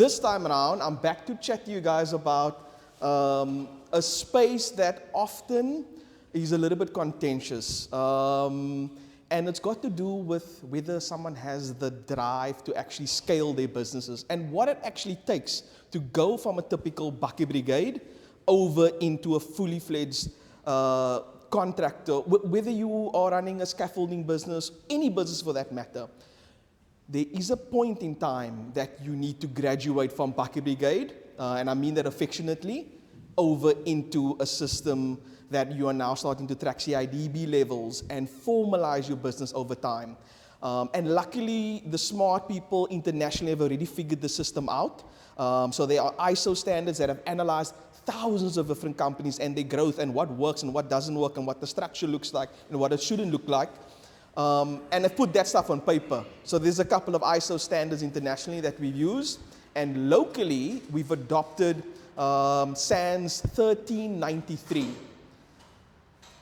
this time around, I'm back to chat to you guys about a space that often is a little bit contentious. And it's got to do with whether someone has the drive to actually scale their businesses and what it actually takes to go from a typical bucket brigade over into a fully fledged contractor. Whether you are running a scaffolding business, any business for that matter, there is a point in time that you need to graduate from bucket brigade, and I mean that affectionately, over into a system that you are now starting to track CIDB levels and formalize your business over time. And luckily, the smart people internationally have already figured the system out. So there are ISO standards that have analyzed thousands of different companies and their growth and what works and what doesn't work and what the structure looks like and what it shouldn't look like. And I've put that stuff on paper. So there's a couple of ISO standards internationally that we've used. And locally, we've adopted SANS 1393.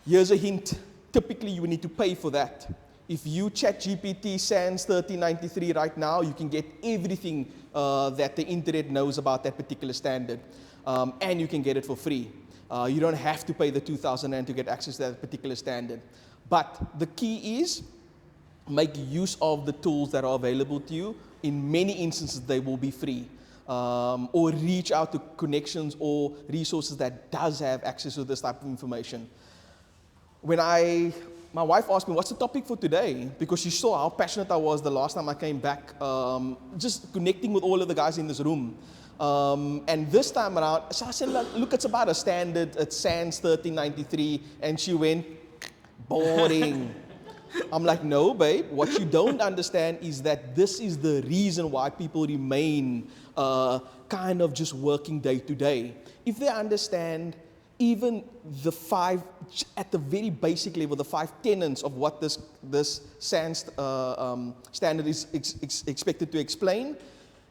Here's a hint. Typically, you need to pay for that. If you chat GPT SANS 1393 right now, you can get everything that the internet knows about that particular standard. And you can get it for free. You don't have to pay the 2,000 Rand to get access to that particular standard. But the key is make use of the tools that are available to you. In many instances, they will be free. Or reach out to connections or resources that does have access to this type of information. When my wife asked me, what's the topic for today? Because she saw how passionate I was the last time I came back, just connecting with all of the guys in this room. And this time around, so I said, look, it's about a standard, it's SANS 1393, and she went, boring. I'm like, no, babe, what you don't understand is that this is the reason why people remain kind of just working day to day. If they understand even the five, at the very basic level, the 5 tenets of what this SANS standard is expected to explain,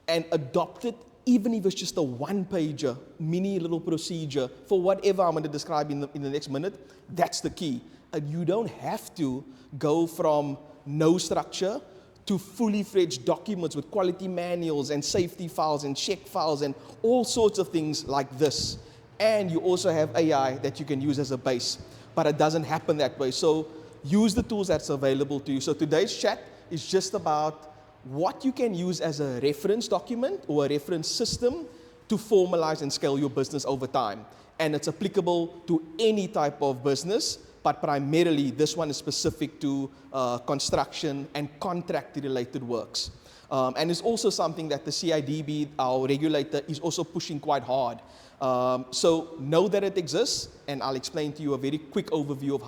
and adopt it, even if it's just a one-pager, mini little procedure, for whatever I'm going to describe in the next minute, that's the key. And you don't have to go from no structure to fully fledged documents with quality manuals and safety files and check files and all sorts of things like this. And you also have AI that you can use as a base, but it doesn't happen that way. So use the tools that's available to you. So today's chat is just about what you can use as a reference document or a reference system to formalize and scale your business over time. And it's applicable to any type of business, but primarily this one is specific to construction and contract-related works. And it's also something that the CIDB, our regulator, is also pushing quite hard. So know that it exists, and I'll explain to you a very quick overview of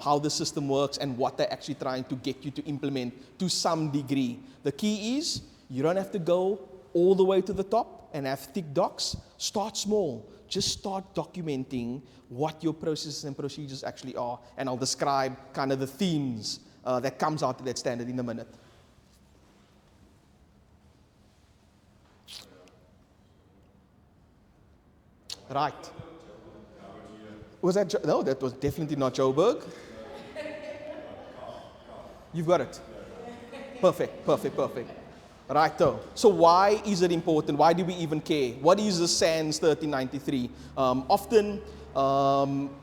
how the system works and what they're actually trying to get you to implement to some degree. The key is you don't have to go all the way to the top and have thick docs. Start small. Just start documenting what your processes and procedures actually are, and I'll describe kind of the themes that comes out of that standard in a minute. Right. Was that no, that was definitely not Joburg. You've got it. Perfect. Right, though. So why is it important? Why do we even care? What is the SANS 1393? Often,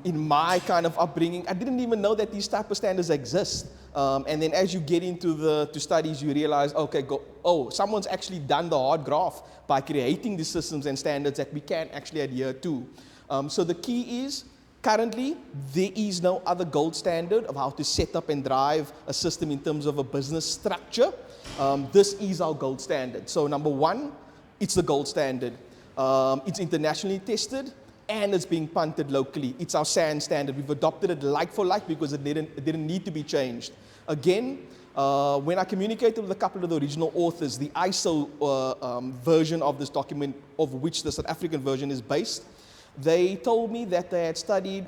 in my kind of upbringing, I didn't even know that these type of standards exist. And then as you get into studies, you realize, okay, someone's actually done the hard graft by creating these systems and standards that we can actually adhere to. So the key is, currently, there is no other gold standard of how to set up and drive a system in terms of a business structure. This is our gold standard. So number one, it's the gold standard. It's internationally tested, and it's being punted locally. It's our SANS standard. We've adopted it like for like because it didn't need to be changed. Again, when I communicated with a couple of the original authors, the ISO version of this document, of which the South African version is based, they told me that they had studied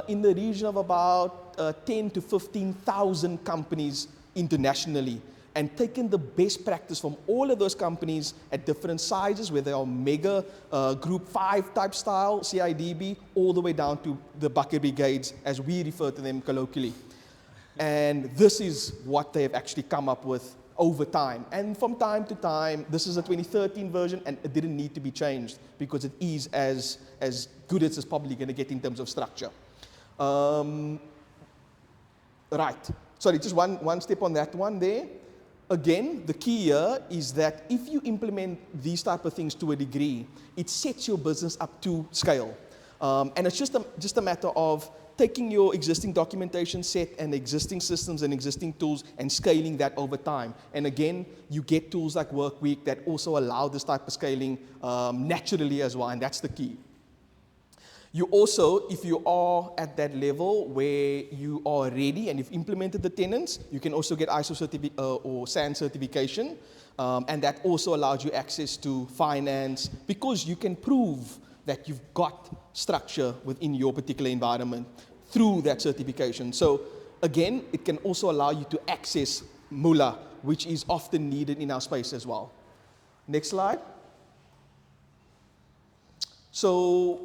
in the region of about 10 to 15,000 companies internationally, and taken the best practice from all of those companies at different sizes, where they are mega group 5 type style, CIDB, all the way down to the bucket brigades, as we refer to them colloquially. And this is what they have actually come up with over time. And from time to time, this is a 2013 version, and it didn't need to be changed because it is as good as it's probably going to get in terms of structure. Right. Sorry, just one step on that one there. Again, the key here is that if you implement these type of things to a degree, it sets your business up to scale. And it's just a matter of taking your existing documentation set and existing systems and existing tools and scaling that over time. And again, you get tools like Workweek that also allow this type of scaling naturally as well, and that's the key. You also, if you are at that level where you are ready and you've implemented the tenants, you can also get ISO or SAN certification, and that also allows you access to finance because you can prove that you've got structure within your particular environment through that certification. So again, it can also allow you to access MULA, which is often needed in our space as well. Next slide. So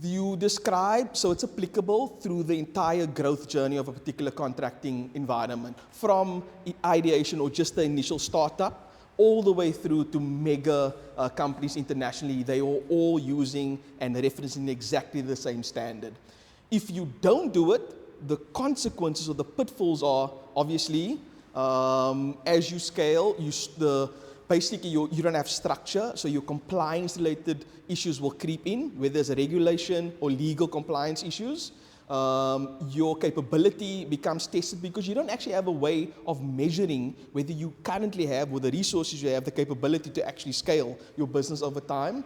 you describe, so it's applicable through the entire growth journey of a particular contracting environment, from ideation or just the initial startup, all the way through to mega companies internationally. They are all using and referencing exactly the same standard. If you don't do it, the consequences or the pitfalls are obviously, as you scale, basically you don't have structure, so your compliance-related issues will creep in, whether there's a regulation or legal compliance issues. Your capability becomes tested because you don't actually have a way of measuring whether you currently have, with the resources you have, the capability to actually scale your business over time.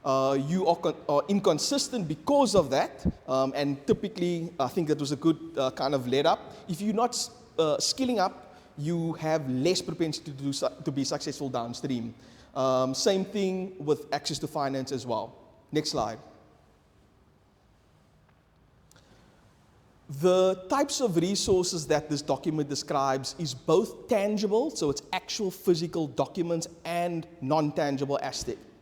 You are inconsistent because of that, and typically, I think that was a good kind of let up. If you're not skilling up, you have less propensity to be successful downstream. Same thing with access to finance as well. Next slide. The types of resources that this document describes is both tangible, so it's actual physical documents, and non-tangible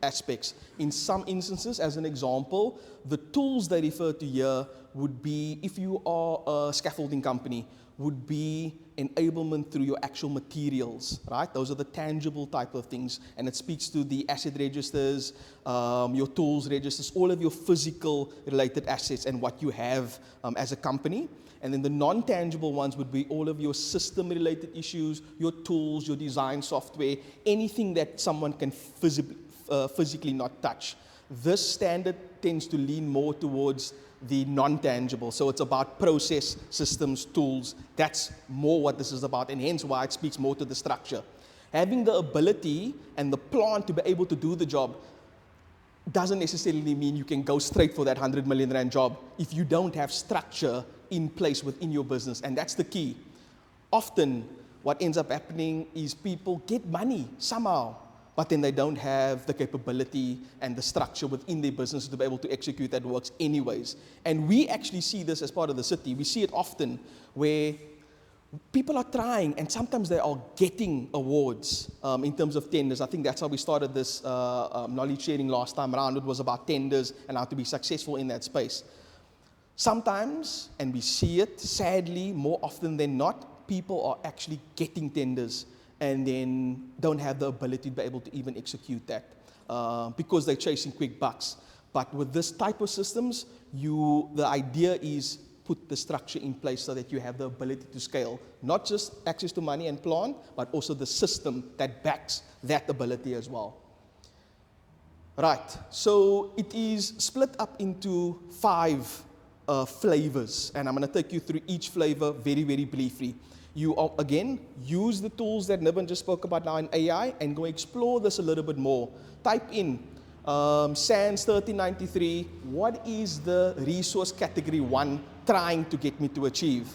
aspects. In some instances, as an example, the tools they refer to here would be, if you are a scaffolding company, would be enablement through your actual materials, right? Those are the tangible type of things, and it speaks to the asset registers, your tools registers, all of your physical related assets and what you have as a company. And then the non-tangible ones would be all of your system related issues, your tools, your design software, anything that someone can physically not touch. This standard tends to lean more towards the non-tangible. So it's about process, systems, tools. That's more what this is about, and hence why it speaks more to the structure. Having the ability and the plan to be able to do the job doesn't necessarily mean you can go straight for that 100 million rand job if you don't have structure in place within your business, and that's the key. Often what ends up happening is people get money somehow, but then they don't have the capability and the structure within their business to be able to execute that works anyways. And we actually see this as part of the city. We see it often where people are trying, and sometimes they are getting awards in terms of tenders. I think that's how we started this knowledge sharing last time around. It was about tenders and how to be successful in that space. Sometimes, and we see it sadly more often than not, people are actually getting tenders and then don't have the ability to be able to even execute that because they're chasing quick bucks. But with this type of systems, the idea is put the structure in place so that you have the ability to scale, not just access to money and plan, but also the system that backs that ability as well. Right, so it is split up into 5 flavors, and I'm going to take you through each flavor very, very briefly. You are, again, use the tools that Niven just spoke about now in AI and go explore this a little bit more. Type in SANS 1393, what is the resource category 1 trying to get me to achieve?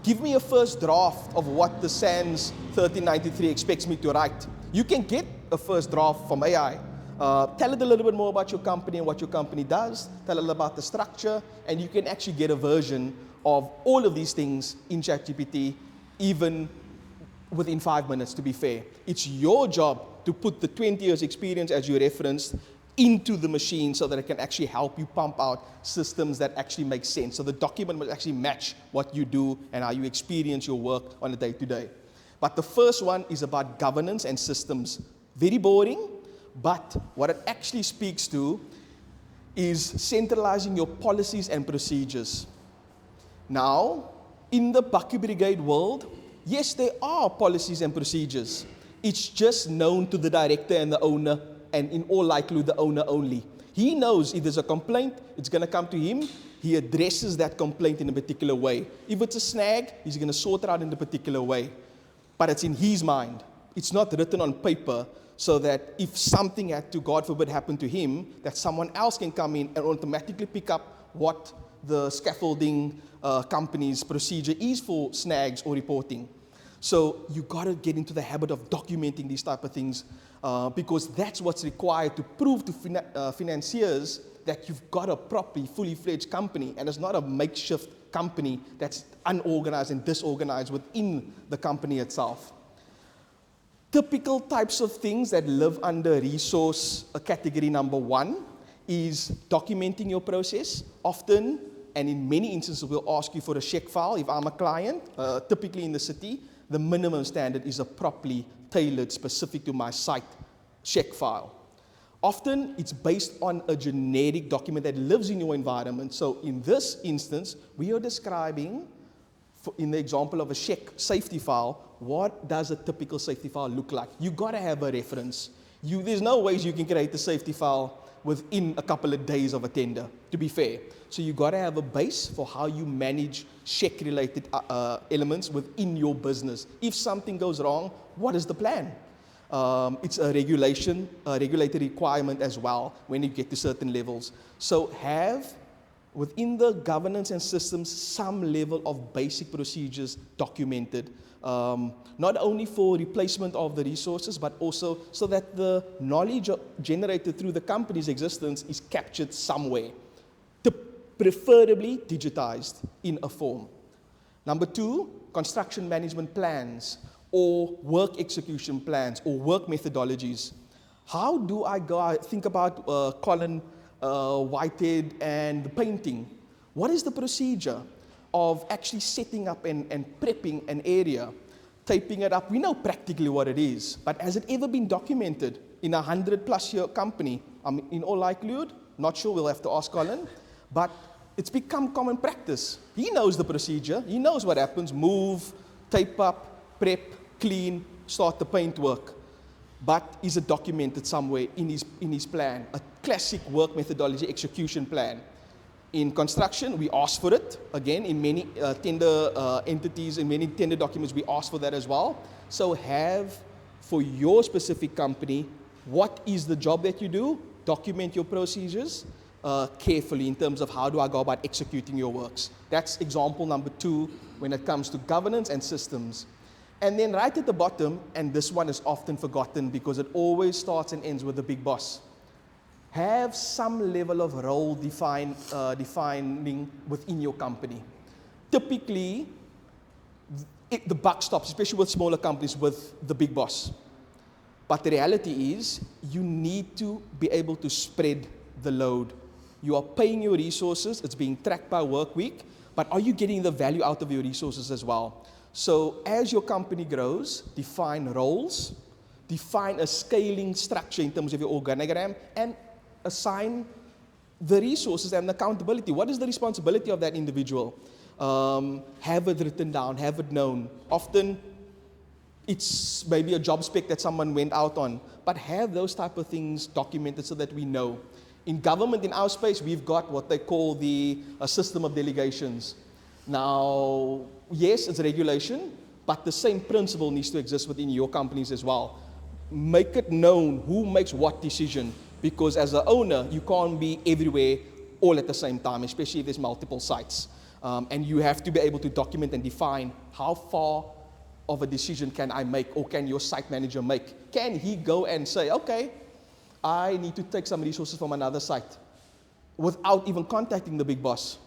Give me a first draft of what the SANS 1393 expects me to write. You can get a first draft from AI. Tell it a little bit more about your company and what your company does. Tell it about the structure, and you can actually get a version of all of these things in ChatGPT, even within 5 minutes, to be fair. It's your job to put the 20 years experience as you referenced into the machine so that it can actually help you pump out systems that actually make sense. So the document must actually match what you do and how you experience your work on a day-to-day. But the first one is about governance and systems. Very boring, but what it actually speaks to is centralizing your policies and procedures. Now, in the Bucky Brigade world, yes, there are policies and procedures. It's just known to the director and the owner, and in all likelihood, the owner only. He knows if there's a complaint, it's going to come to him. He addresses that complaint in a particular way. If it's a snag, he's going to sort it out in a particular way. But it's in his mind. It's not written on paper so that if something had to, God forbid, happen to him, that someone else can come in and automatically pick up what the scaffolding company's procedure is for snags or reporting. So you got to get into the habit of documenting these type of things because that's what's required to prove to financiers that you've got a properly, fully fledged company and it's not a makeshift company that's unorganized and disorganized within the company itself. Typical types of things that live under resource category number 1 is documenting your process. Often, and in many instances, we'll ask you for a check file. If I'm a client, typically in the city, the minimum standard is a properly tailored, specific to my site check file. Often, it's based on a generic document that lives in your environment. So in this instance, we are describing, in the example of a check safety file, what does a typical safety file look like? You got to have a reference. There's no ways you can create a safety file within a couple of days of a tender, to be fair. So you got to have a base for how you manage check-related elements within your business. If something goes wrong, what is the plan? It's a regulatory requirement as well when you get to certain levels. So have, within the governance and systems, some level of basic procedures documented. Not only for replacement of the resources, but also so that the knowledge generated through the company's existence is captured somewhere, preferably digitized in a form. Number 2, construction management plans or work execution plans or work methodologies. How do I think about Colin Whitehead and the painting? What is the procedure of actually setting up and prepping an area, taping it up? We know practically what it is, but has it ever been documented in a 100+ year company? In all likelihood, not sure, we'll have to ask Colin, but it's become common practice. He knows the procedure, he knows what happens: move, tape up, prep, clean, start the paint work. But is it documented somewhere in his plan? A classic work methodology execution plan. In construction, we ask for it. Again, in many tender entities, in many tender documents, we ask for that as well. So have, for your specific company, what is the job that you do? Document your procedures carefully in terms of how do I go about executing your works. That's example number 2 when it comes to governance and systems. And then right at the bottom, and this one is often forgotten because it always starts and ends with the big boss. Have some level of role defining within your company. Typically, the buck stops, especially with smaller companies, with the big boss. But the reality is, you need to be able to spread the load. You are paying your resources, it's being tracked by work week, but are you getting the value out of your resources as well? So as your company grows, define roles, define a scaling structure in terms of your organogram, and assign the resources and accountability. What is the responsibility of that individual? Have it written down, have it known. Often it's maybe a job spec that someone went out on, but have those type of things documented so that we know. In government, in our space, we've got what they call the system of delegations. Now, yes, it's regulation, but the same principle needs to exist within your companies as well. Make it known who makes what decision, because as an owner, you can't be everywhere all at the same time, especially if there's multiple sites. And you have to be able to document and define how far of a decision can I make, or can your site manager make? Can he go and say, okay, I need to take some resources from another site without even contacting the big boss?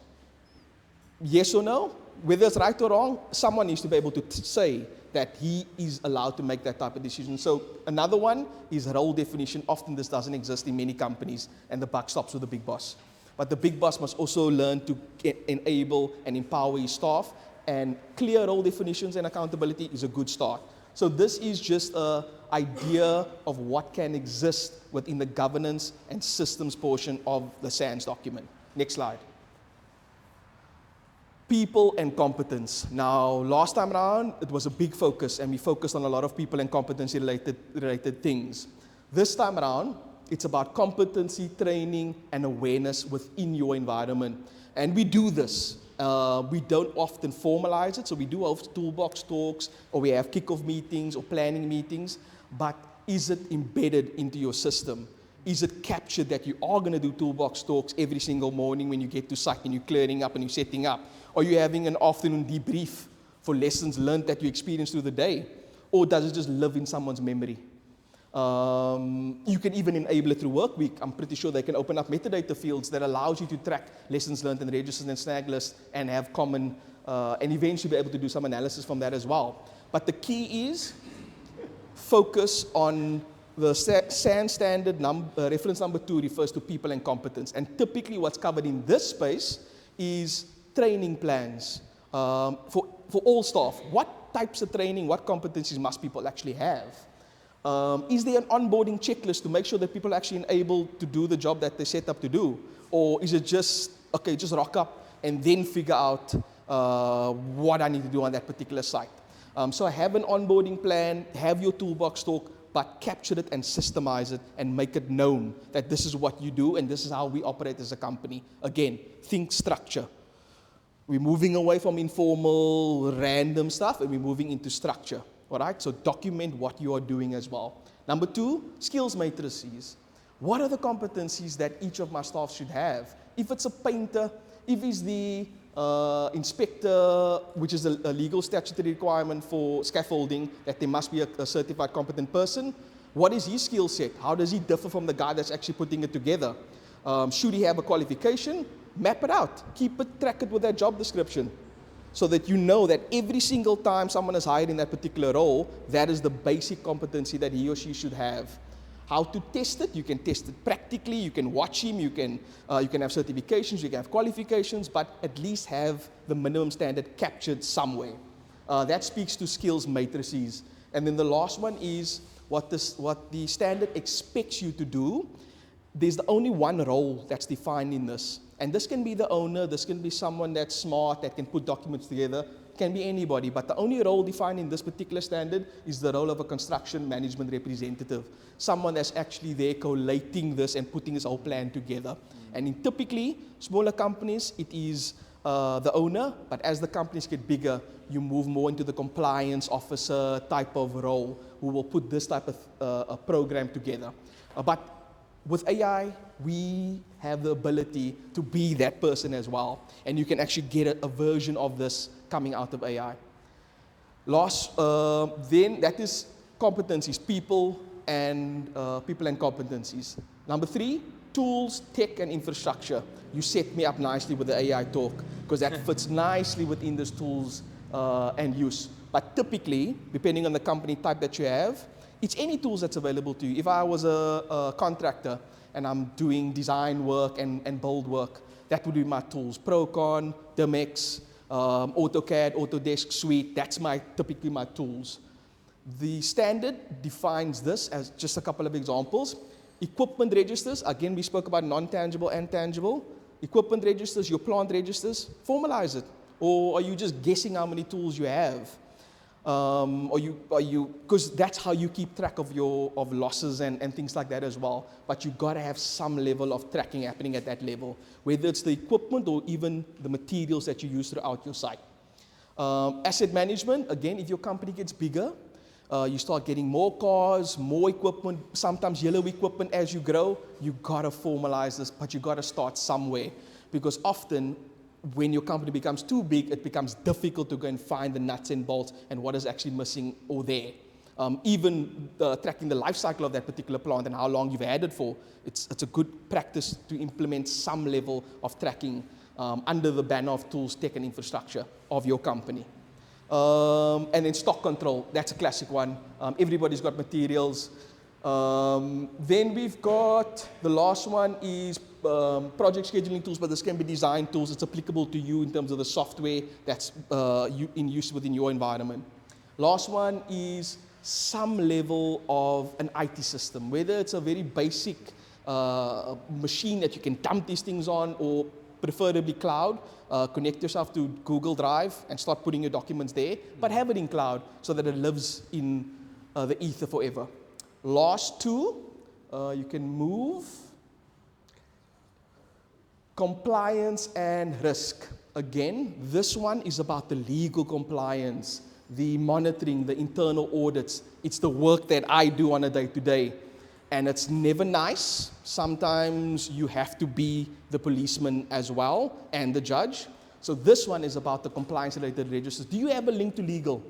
Yes or no? Whether it's right or wrong, someone needs to be able to say that he is allowed to make that type of decision. So another one is role definition. Often this doesn't exist in many companies, and the buck stops with the big boss. But the big boss must also learn to enable and empower his staff, and clear role definitions and accountability is a good start. So this is just an idea of what can exist within the governance and systems portion of the SANS document. Next slide. People and competence. Now, last time around, it was a big focus, and we focused on a lot of people and competency related things. This time around, it's about competency, training, and awareness within your environment. And we do this. We don't often formalize it, so we do have toolbox talks, or we have kickoff meetings or planning meetings, but is it embedded into your system? Is it captured that you are going to do toolbox talks every single morning when you get to site and you're clearing up and you're setting up? Are you having an afternoon debrief for lessons learned that you experienced through the day? Or does it just live in someone's memory? You can even enable it through Workweek. I'm pretty sure they can open up metadata fields that allows you to track lessons learned and registers and snag lists and have common, and eventually be able to do some analysis from that as well. But the key is focus on the SAN standard reference number 2 refers to people and competence. And typically what's covered in this space is training plans for all staff. What types of training, what competencies must people actually have? Is there an onboarding checklist to make sure that people are actually able to do the job that they set up to do? Or is it just, okay, just rock up and then figure out what I need to do on that particular site? So have an onboarding plan, have your toolbox talk, but capture it and systemize it and make it known that this is what you do and this is how we operate as a company. Again, think structure. We're moving away from informal, random stuff, and we're moving into structure. All right, so document what you are doing as well. Number 2, skills matrices. What are the competencies that each of my staff should have? If it's a painter, if it's the inspector, which is a legal statutory requirement for scaffolding, that there must be a certified competent person, what is his skill set? How does he differ from the guy that's actually putting it together? Should he have a qualification? Map it out. Keep it, track it with that job description, so that you know that every single time someone is hired in that particular role, that is the basic competency that he or she should have. How to test it? You can test it practically, you can watch him, you can have certifications, you can have qualifications, but at least have the minimum standard captured somewhere. That speaks to skills matrices. And then the last one is what the standard expects you to do. There's only one role that's defined in this. And this can be the owner, this can be someone that's smart, that can put documents together, can be anybody, but the only role defined in this particular standard is the role of a construction management representative, someone that's actually there collating this and putting this whole plan together. And in typically smaller companies, it is the owner, but as the companies get bigger, you move more into the compliance officer type of role who will put this type of a program together. But with AI, we have the ability to be that person as well. And you can actually get a version of this coming out of AI. Then that is competencies, people and competencies. Number 3, tools, tech, and infrastructure. You set me up nicely with the AI talk, because that fits nicely within this tools and use. But typically, depending on the company type that you have, it's any tools that's available to you. If I was a contractor and I'm doing design work and build work, that would be my tools. Procon, Demex, AutoCAD, Autodesk Suite, that's typically my tools. The standard defines this as just a couple of examples. Equipment registers, again, we spoke about non-tangible and tangible. Equipment registers, your plant registers, formalize it. Or are you just guessing how many tools you have? Because that's how you keep track of losses and things like that as well. But you got to have some level of tracking happening at that level, whether it's the equipment or even the materials that you use throughout your site. Asset management, again, if your company gets bigger, you start getting more cars, more equipment, sometimes yellow equipment as you grow, you got to formalize this, but you got to start somewhere, because often when your company becomes too big, it becomes difficult to go and find the nuts and bolts and what is actually missing or there. Even tracking the life cycle of that particular plant and how long you've had it for, it's a good practice to implement some level of tracking under the banner of tools, tech, and infrastructure of your company. And then stock control, that's a classic one. Everybody's got materials. Then we've got, the last one is project scheduling tools, but this can be design tools. It's applicable to you in terms of the software that's in use within your environment. Last one is some level of an IT system, whether it's a very basic machine that you can dump these things on, or preferably cloud. Connect yourself to Google Drive and start putting your documents there, but have it in cloud so that it lives in the ether forever. Last two, you can move. Compliance and risk. Again, this one is about the legal compliance, the monitoring, the internal audits. It's the work that I do on a day-to-day. And it's never nice. Sometimes you have to be the policeman as well and the judge. So this one is about the compliance-related registers. Do you have a link to legal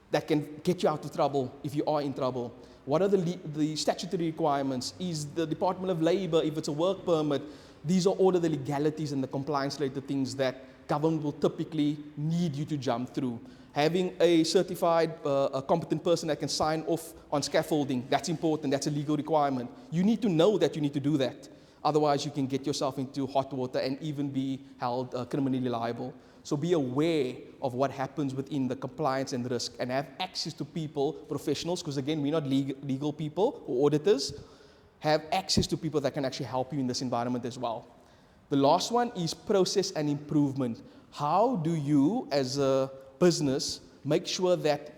that can get you out of trouble if you are in trouble? What are the statutory requirements? Is the Department of Labor, if it's a work permit, these are all of the legalities and the compliance-related things that government will typically need you to jump through. Having a certified, a competent person that can sign off on scaffolding, that's important, that's a legal requirement. You need to know that you need to do that. Otherwise, you can get yourself into hot water and even be held criminally liable. So be aware of what happens within the compliance and risk, and have access to people, professionals, because again, we're not legal people or auditors. Have access to people that can actually help you in this environment as well. The last one is process and improvement. How do you, as a business, make sure that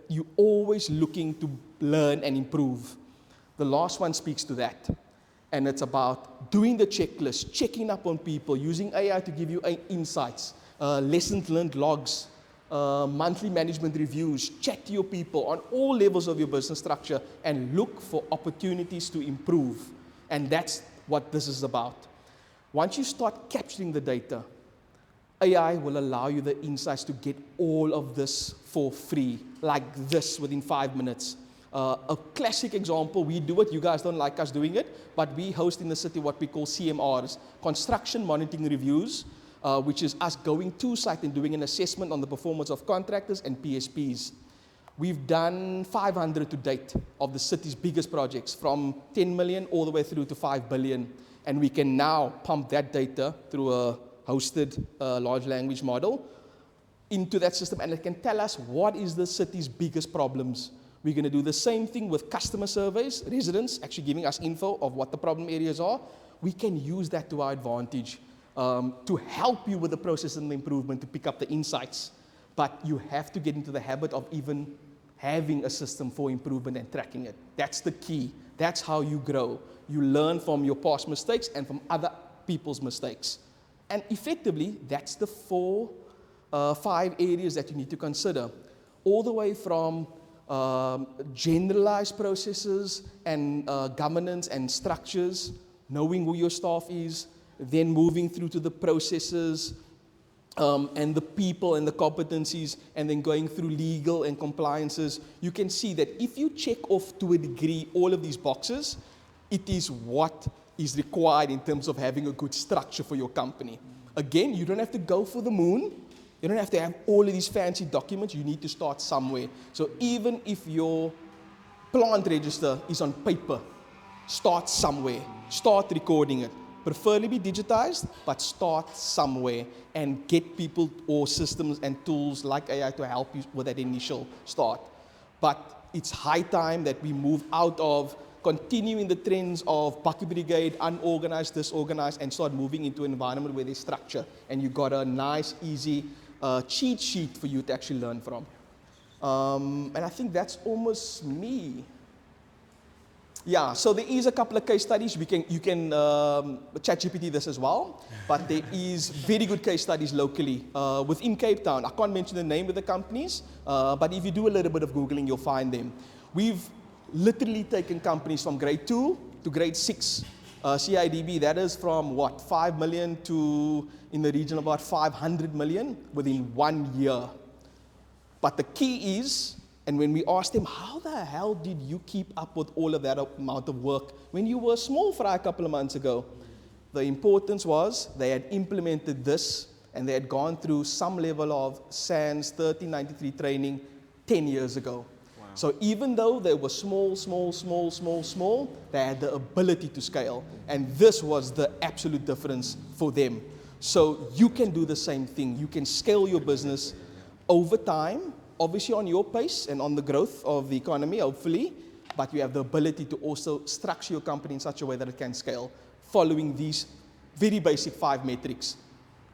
you're always looking to learn and improve? The last one speaks to that. And it's about doing the checklist, checking up on people, using AI to give you insights, lessons learned logs, monthly management reviews, chat to your people on all levels of your business structure, and look for opportunities to improve. And that's what this is about. Once you start capturing the data, AI will allow you the insights to get all of this for free, like this, within 5 minutes. A classic example, we do it, you guys don't like us doing it, but we host in the city what we call CMRs, construction monitoring reviews, which is us going to site and doing an assessment on the performance of contractors and PSPs. We've done 500 to date of the city's biggest projects, from 10 million all the way through to 5 billion. And we can now pump that data through a hosted large language model into that system, and it can tell us what is the city's biggest problems. We're going to do the same thing with customer surveys, residents actually giving us info of what the problem areas are. We can use that to our advantage to help you with the process and the improvement, to pick up the insights. But you have to get into the habit of even having a system for improvement and tracking it. That's the key. That's how you grow. You learn from your past mistakes and from other people's mistakes. And effectively, that's the 5 areas that you need to consider. All the way from generalized processes and governance and structures, knowing who your staff is, then moving through to the processes and the people and the competencies, and then going through legal and compliances. You can see that if you check off to a degree all of these boxes, it is what is required in terms of having a good structure for your company. Again, you don't have to go for the moon. You don't have to have all of these fancy documents. You need to start somewhere. So even if your plant register is on paper, start somewhere. Start recording it. Preferably be digitized, but start somewhere and get people or systems and tools like AI to help you with that initial start. But it's high time that we move out of continuing the trends of bucket brigade, unorganized, disorganized, and start moving into an environment where there's structure. And you got a nice, easy cheat sheet for you to actually learn from. And I think that's almost me. Yeah, so there is a couple of case studies. You can ChatGPT this as well, but there is very good case studies locally within Cape Town. I can't mention the name of the companies, but if you do a little bit of Googling, you'll find them. We've literally taken companies from grade 2 to grade 6. CIDB, that is from what, 5 million to in the region of about 500 million within 1 year. But the key is, and when we asked them, how the hell did you keep up with all of that amount of work when you were small fry a couple of months ago? The importance was they had implemented this and they had gone through some level of SANS 1393 training 10 years ago. Wow. So even though they were small, they had the ability to scale. And this was the absolute difference for them. So you can do the same thing. You can scale your business over time obviously on your pace and on the growth of the economy, hopefully, but you have the ability to also structure your company in such a way that it can scale, following these very basic 5 metrics.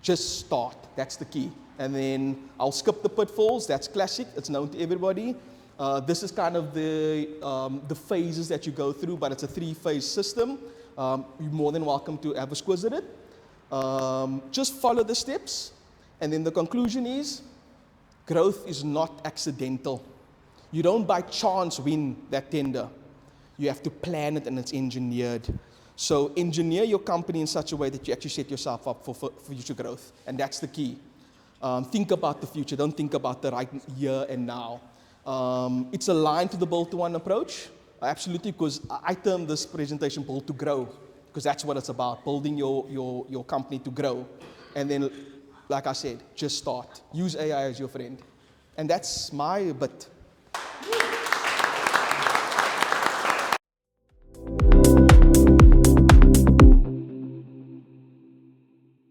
Just start, that's the key. And then I'll skip the pitfalls, that's classic, it's known to everybody. This is kind of the phases that you go through, but it's a 3-phase system. You're more than welcome to have a squiz at it. Just follow the steps, and then the conclusion is, growth is not accidental. You don't by chance win that tender. You have to plan it and it's engineered. So engineer your company in such a way that you actually set yourself up for future growth. And that's the key. Think about the future. Don't think about the right here and now. It's aligned to the build to one approach. Absolutely, because I term this presentation build to grow, because that's what it's about, building your company to grow. And then, like I said, just start. Use AI as your friend. And that's my bit.